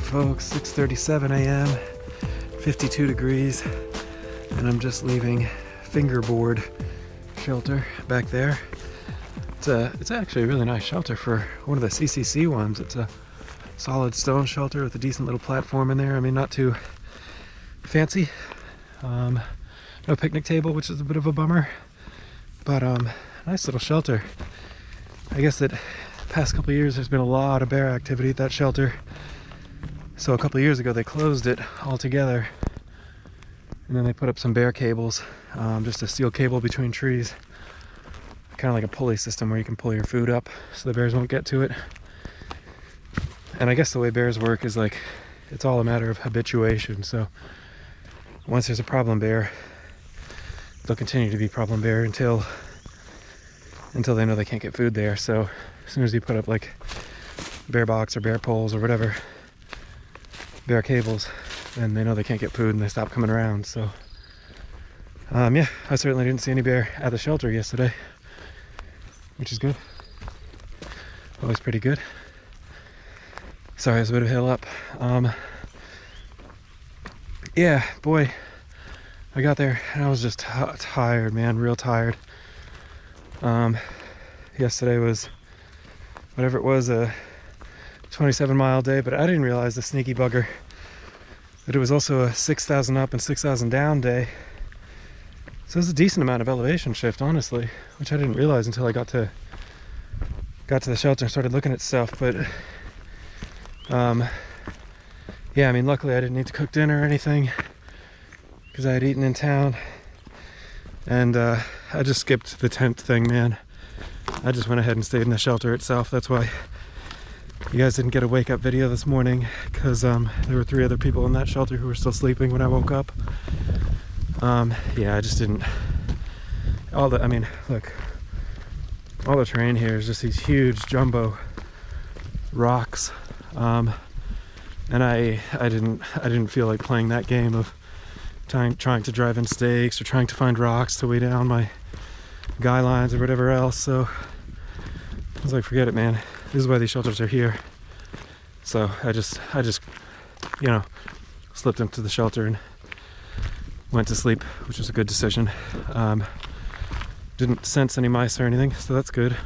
folks, 6:37 a.m., 52 degrees, and I'm just leaving Fingerboard shelter back there. It's actually a really nice shelter for one of the CCC ones. It's a solid stone shelter with a decent little platform in there. I mean, not too fancy. No picnic table, which is a bit of a bummer, but nice little shelter. I guess that past couple of years there's been a lot of bear activity at that shelter. So a couple of years ago they closed it altogether, and then they put up some bear cables, just a steel cable between trees, kind of like a pulley system where you can pull your food up so the bears won't get to it. And I guess the way bears work is like, it's all a matter of habituation. So once there's a problem bear, they'll continue to be problem bear until they know they can't get food there. So as soon as you put up like bear box or bear poles or whatever, bear cables, and they know they can't get food and they stop coming around. So yeah, I certainly didn't see any bear at the shelter yesterday, which is good. Always pretty good. Sorry, it's a bit of a hill up. Yeah, boy, I got there and I was just tired, man, real tired. Yesterday was, whatever it was, a 27-mile day, but I didn't realize, the sneaky bugger, that it was also a 6,000 up and 6,000 down day. So there's a decent amount of elevation shift, honestly, which I didn't realize until I got to the shelter and started looking at stuff. But yeah, I mean, luckily I didn't need to cook dinner or anything because I had eaten in town, and I just skipped the tent thing, man. I just went ahead and stayed in the shelter itself. That's why you guys didn't get a wake up video this morning, because there were 3 other people in that shelter who were still sleeping when I woke up. Yeah, I just didn't. I mean, look, all the terrain here is just these huge jumbo rocks, and I didn't feel like playing that game of trying to drive in stakes or trying to find rocks to weigh down my guy lines or whatever else. So I was like, forget it, man. This is why these shelters are here. So I just you know, slipped into the shelter and went to sleep, which was a good decision. Didn't sense any mice or anything, so that's good.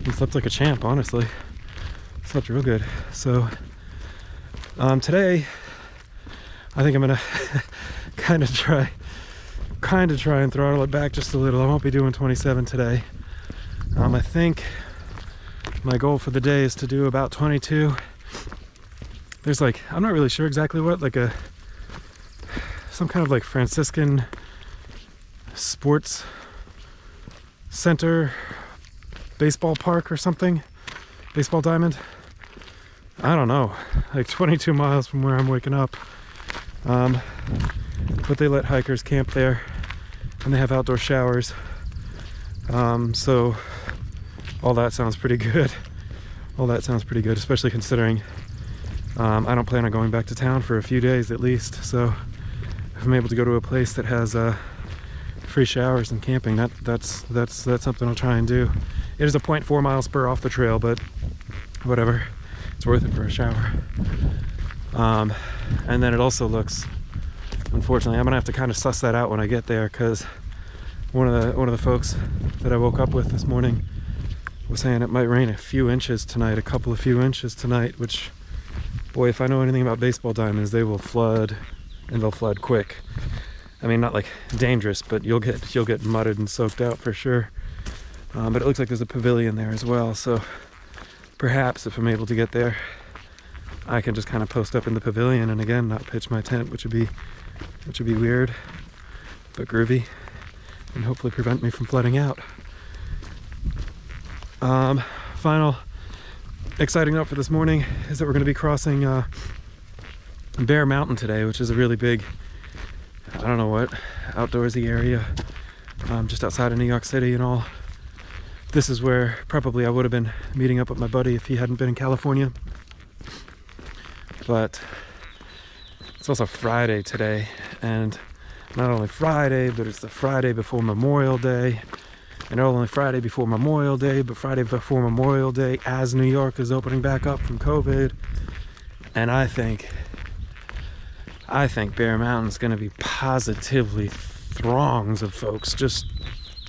I slept like a champ, honestly. Slept real good. So today I think I'm gonna kind of try and throttle it back just a little. I won't be doing 27 today. I think my goal for the day is to do about 22. There's like, I'm not really sure exactly what, like some kind of like Franciscan sports center, baseball park or something, baseball diamond. I don't know, like 22 miles from where I'm waking up. But they let hikers camp there, and they have outdoor showers. So all that sounds pretty good. All that sounds pretty good, especially considering I don't plan on going back to town for a few days at least. So if I'm able to go to a place that has free showers and camping, that's something I'll try and do. It is a 0.4 miles per off the trail, but whatever, it's worth it for a shower. And then it also looks, unfortunately, I'm gonna have to kind of suss that out when I get there, because one of the folks that I woke up with this morning was saying it might rain a few inches tonight, a couple of few inches tonight, which, boy, if I know anything about baseball diamonds, they will flood, and they'll flood quick. I mean, not like dangerous, but you'll get mudded and soaked out for sure. But it looks like there's a pavilion there as well, so perhaps if I'm able to get there, I can just kind of post up in the pavilion and again not pitch my tent, which would be weird but groovy, and hopefully prevent me from flooding out. Final exciting note for this morning is that we're going to be crossing Bear Mountain today, which is a really big, I don't know what, outdoorsy area just outside of New York City and all. This is where probably I would have been meeting up with my buddy if he hadn't been in California. But it's also Friday today, and not only Friday, but it's the Friday before Memorial Day. And not only Friday before Memorial Day, but Friday before Memorial Day as New York is opening back up from COVID. And I think Bear Mountain's gonna be positively throngs of folks, just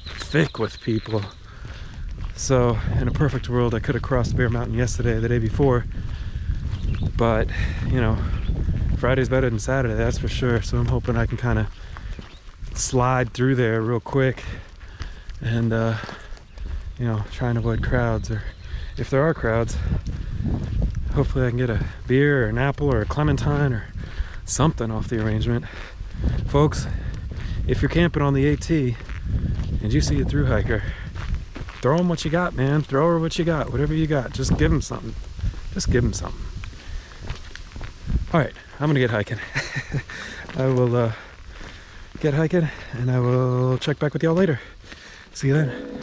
thick with people. So in a perfect world, I could have crossed Bear Mountain yesterday, the day before, but you know, Friday's better than Saturday, that's for sure. So I'm hoping I can kind of slide through there real quick and you know, try and avoid crowds, or if there are crowds, hopefully I can get a beer or an apple or a clementine or something off the arrangement. Folks, if you're camping on the AT and you see a through hiker, throw them what you got, man. Throw her what you got, whatever you got. Just give them something. Just give them something. All right, I'm gonna get hiking. I will get hiking and I will check back with y'all later. See you then.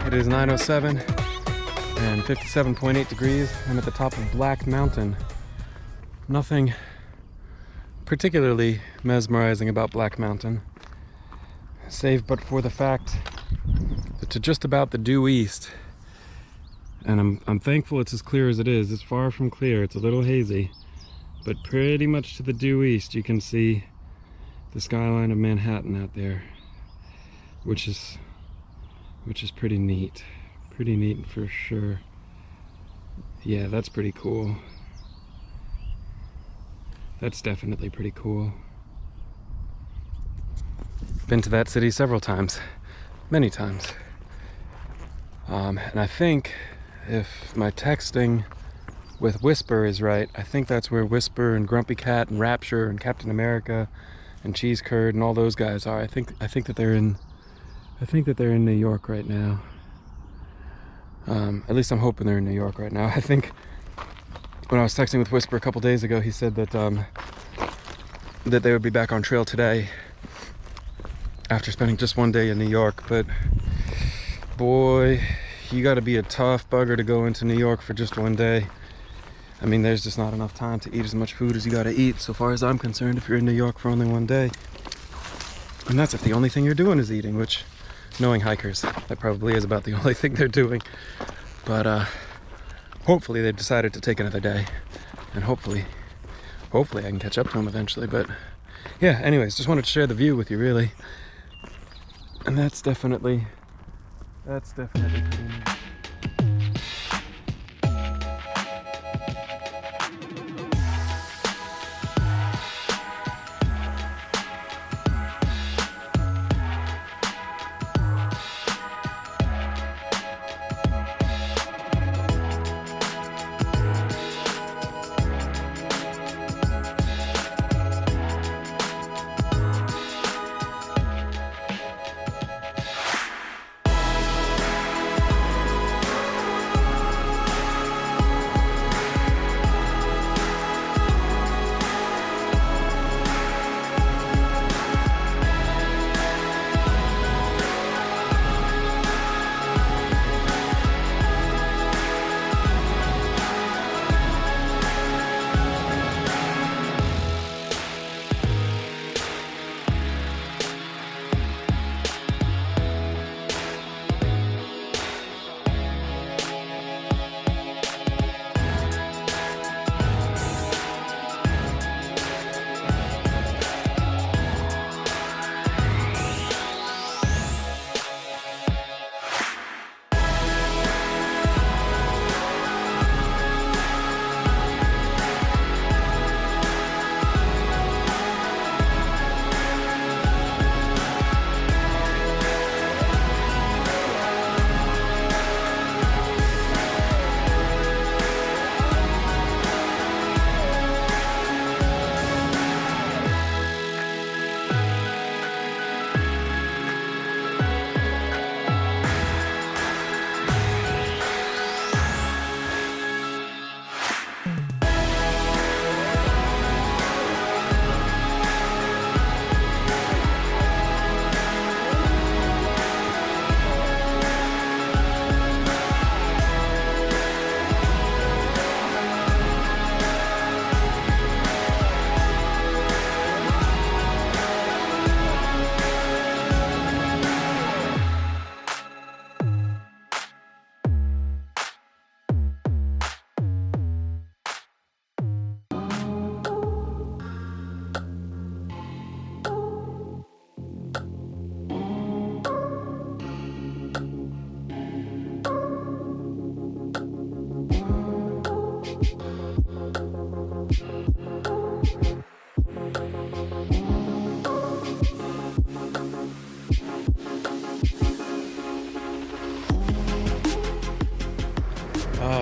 It is 9:07 and 57.8 degrees. I'm at the top of Black Mountain. Nothing particularly mesmerizing about Black Mountain, save but for the fact that to just about the due east, and I'm thankful it's as clear as it is. It's far from clear, it's a little hazy, but pretty much to the due east you can see the skyline of Manhattan out there, which is pretty neat for sure. Yeah, that's pretty cool. That's definitely pretty cool. Been to that city several times, many times. And I think if my texting with Whisper is right, I think that's where Whisper and Grumpy Cat and Rapture and Captain America and Cheese Curd and all those guys are. I think that they're in New York right now. At least I'm hoping they're in New York right now. I think when I was texting with Whisper a couple days ago, he said that that they would be back on trail today after spending just one day in New York. But boy, you got to be a tough bugger to go into New York for just one day. I mean, there's just not enough time to eat as much food as you got to eat, so far as I'm concerned, if you're in New York for only one day. And that's if the only thing you're doing is eating, which, knowing hikers, that probably is about the only thing they're doing. But hopefully they've decided to take another day, and hopefully I can catch up to them eventually. But yeah, anyways, just wanted to share the view with you, really. And that's definitely pretty neat.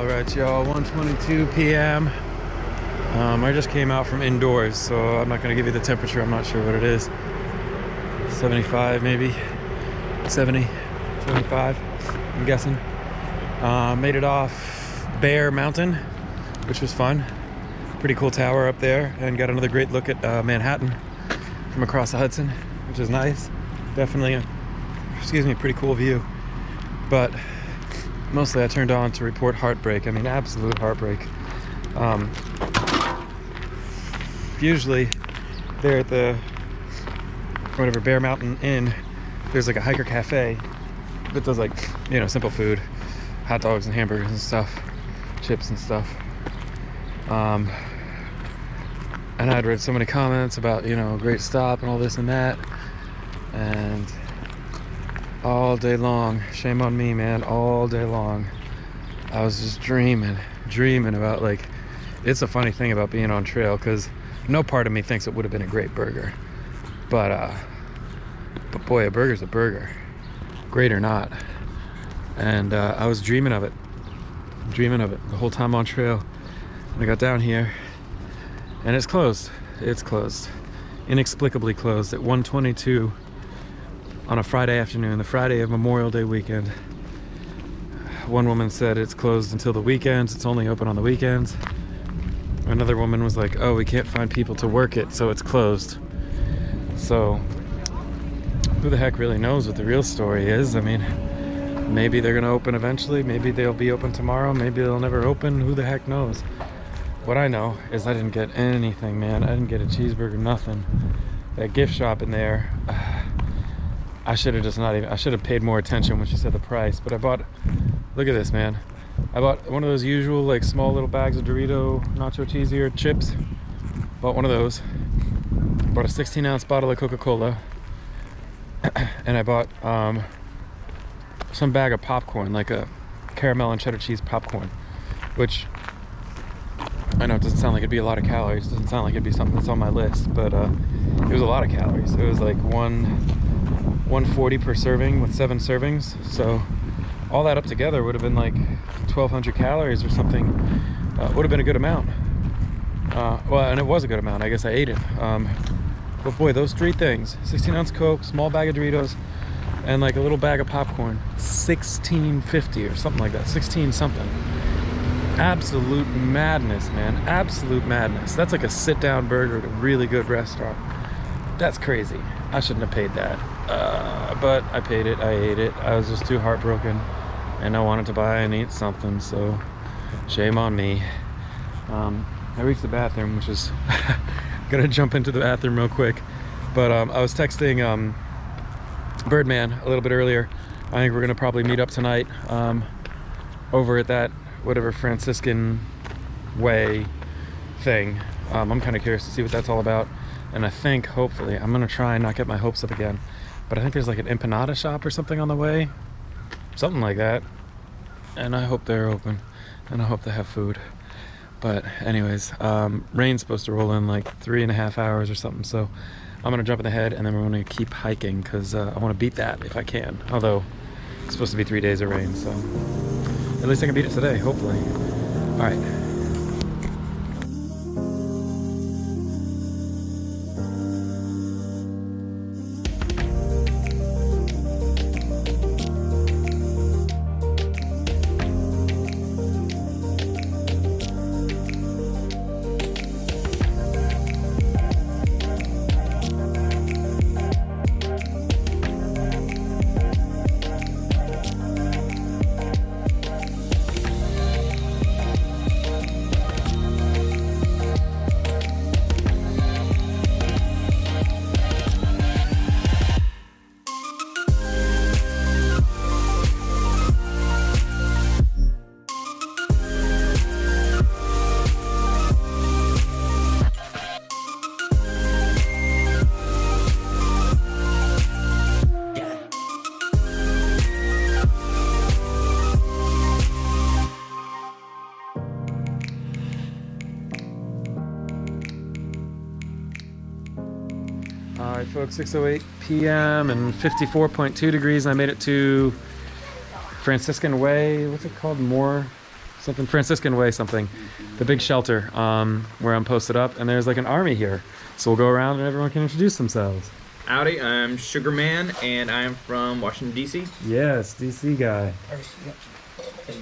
All right, y'all, 1:22 p.m. I just came out from indoors, so I'm not gonna give you the temperature. I'm not sure what it is. 75 maybe, 70, 75, I'm guessing. Made it off Bear Mountain, which was fun. Pretty cool tower up there, and got another great look at Manhattan from across the Hudson, which is nice. Definitely a, pretty cool view. But mostly I turned on to report heartbreak. I mean, absolute heartbreak. Usually there at the whatever Bear Mountain Inn, there's like a hiker cafe that does like, you know, simple food, hot dogs and hamburgers and stuff, chips and stuff. And I'd read so many comments about, you know, great stop and all this and that, and all day long, shame on me, man, all day long I was just dreaming about, like, it's a funny thing about being on trail, because no part of me thinks it would have been a great burger, but boy, a burger's a burger, great or not. And I was dreaming of it the whole time on trail. And I got down here and it's closed. Inexplicably closed at 1:22 on a Friday afternoon, the Friday of Memorial Day weekend. One woman said it's closed until the weekends, it's only open on the weekends. Another woman was like, oh, we can't find people to work it, so it's closed. So who the heck really knows what the real story is? I mean, maybe they're gonna open eventually, maybe they'll be open tomorrow, maybe they'll never open, who the heck knows? What I know is I didn't get anything, man. I didn't get a cheeseburger, nothing. That gift shop in there, I should have paid more attention when she said the price, but I bought, look at this, man. I bought one of those usual, like, small little bags of Dorito nacho cheesier chips. Bought one of those. Bought a 16-ounce bottle of Coca-Cola. And I bought some bag of popcorn, like a caramel and cheddar cheese popcorn, which I know it doesn't sound like it'd be a lot of calories. It doesn't sound like it'd be something that's on my list, but it was a lot of calories. It was like 140 per serving with 7 servings. So all that up together would have been like 1,200 calories or something. Would have been a good amount. Well, and it was a good amount. I guess I ate it. But boy, those 3 things, 16-ounce Coke, small bag of Doritos, and like a little bag of popcorn, $16.50 or something like that, 16 something. Absolute madness, man, absolute madness. That's like a sit-down burger at a really good restaurant. That's crazy. I shouldn't have paid that. But I paid it, I ate it. I was just too heartbroken, and I wanted to buy and eat something, so shame on me. I reached the bathroom, which is gonna jump into the bathroom real quick, but I was texting Birdman a little bit earlier. I think we're gonna probably meet up tonight over at that whatever Franciscan way thing. I'm kind of curious to see what that's all about, and I think hopefully I'm gonna try and not get my hopes up again, but I think there's like an empanada shop or something on the way, something like that, and I hope they're open, and I hope they have food. But anyways, rain's supposed to roll in like 3.5 hours or something, so I'm gonna jump in the head, and then we're gonna keep hiking, because I want to beat that if I can, although it's supposed to be 3 days of rain, so at least I can beat it today, hopefully. All right. Alright folks, 6:08 p.m. and 54.2 degrees. I made it to Franciscan Way. What's it called? Muir something Franciscan Way something. The big shelter where I'm posted up, and there's like an army here. So we'll go around and everyone can introduce themselves. Howdy, I'm Sugarman, and I'm from Washington, D.C. Yes, DC guy. Do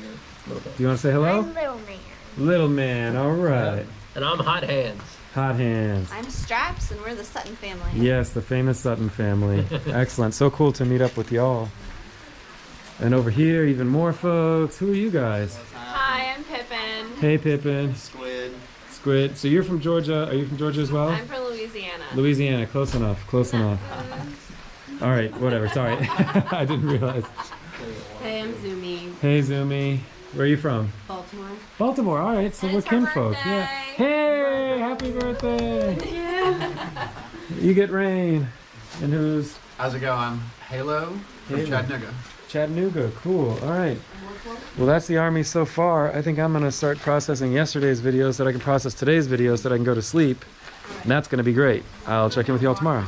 you want to say hello? I'm Little Man. Little Man, all right. And I'm Hot Hands. Hot Hands. I'm Straps, and we're the Sutton family. Yes, the famous Sutton family. Excellent. So cool to meet up with y'all. And over here, even more folks. Who are you guys? Hi, I'm Pippin. Hey, Pippin. Squid. So you're from Georgia. Are you from Georgia as well? I'm from Louisiana. Louisiana. Close enough. Close enough. All right. Whatever. Sorry. I didn't realize. Hey, I'm Zumi. Hey, Zumi. Where are you from? Baltimore. Baltimore. All right. So And we're it's her kinfolk. birthday. Yeah. Hey, happy birthday. Yeah. You get rain. And who's? How's it going? Halo from Chattanooga. Chattanooga. Cool. All right. Well, that's the army so far. I think I'm going to start processing yesterday's videos so that I can process today's videos so that I can go to sleep. And that's going to be great. I'll check in with y'all tomorrow.